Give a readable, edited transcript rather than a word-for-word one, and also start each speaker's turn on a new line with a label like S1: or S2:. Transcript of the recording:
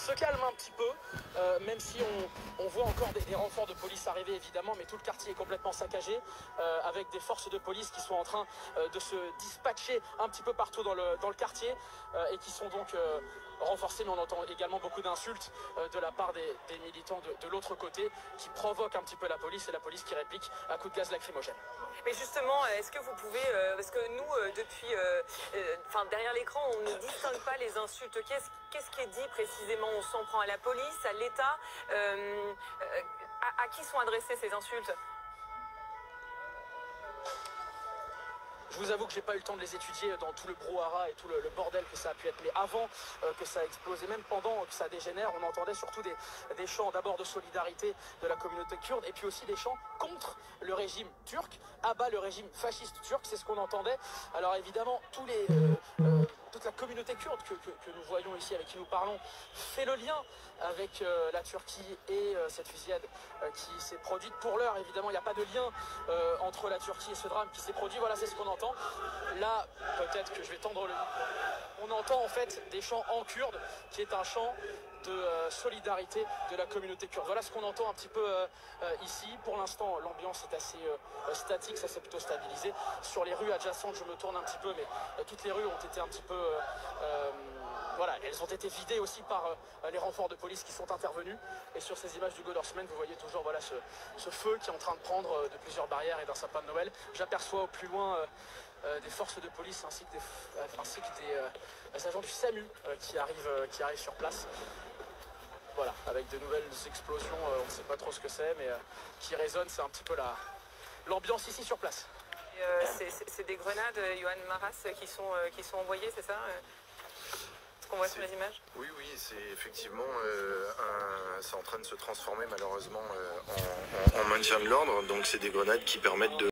S1: Se calme un petit peu, même si on voit encore des renforts de police arriver évidemment, mais tout le quartier est complètement saccagé, avec des forces de police qui sont en train de se dispatcher un petit peu partout dans le quartier, et qui sont donc renforcés, mais on entend également beaucoup d'insultes de la part des militants de l'autre côté, qui provoquent un petit peu la police, et la police qui réplique à coups de gaz lacrymogène.
S2: Mais justement, est-ce que vous pouvez, parce que nous, depuis, derrière l'écran, on ne distingue pas les insultes. Qu'est-ce qui est dit précisément? On s'en prend à la police, à l'État. À qui sont adressées ces insultes?
S1: Je vous avoue que j'ai pas eu le temps de les étudier dans tout le brouhaha et tout le bordel que ça a pu être. Mais avant que ça a explosé, même pendant que ça dégénère, on entendait surtout des chants d'abord de solidarité de la communauté kurde, et puis aussi des chants contre le régime turc, à bas le régime fasciste turc, c'est ce qu'on entendait. Alors évidemment, toute la communauté kurde que nous voyons ici, avec qui nous parlons, fait le lien avec la Turquie et cette fusillade qui s'est produite. Pour l'heure, évidemment, il n'y a pas de lien entre la Turquie et ce drame qui s'est produit. Voilà, c'est ce qu'on entend. Là, peut-être que je vais tendre le... On entend en fait des chants en kurde, qui est un chant de solidarité de la communauté kurde. Voilà ce qu'on entend un petit peu ici. Pour l'instant, l'ambiance est assez statique, ça s'est plutôt stabilisé. Sur les rues adjacentes, je me tourne un petit peu, mais toutes les rues ont été un petit peu... voilà, elles ont été vidées aussi par les renforts de police qui sont intervenus. Et sur ces images du Godorsmen, vous voyez toujours voilà, ce feu qui est en train de prendre de plusieurs barrières et d'un sapin de Noël. J'aperçois au plus loin des forces de police ainsi que des agents du SAMU qui arrivent sur place. Voilà, avec de nouvelles explosions, on ne sait pas trop ce que c'est, mais qui résonnent, c'est un petit peu l'ambiance ici sur place.
S2: C'est des grenades, Johan Maras, qui sont envoyées, c'est ça? Ce qu'on voit sur les images?
S3: Oui, c'est effectivement c'est en train de se transformer malheureusement en maintien de l'ordre. Donc c'est des grenades qui permettent de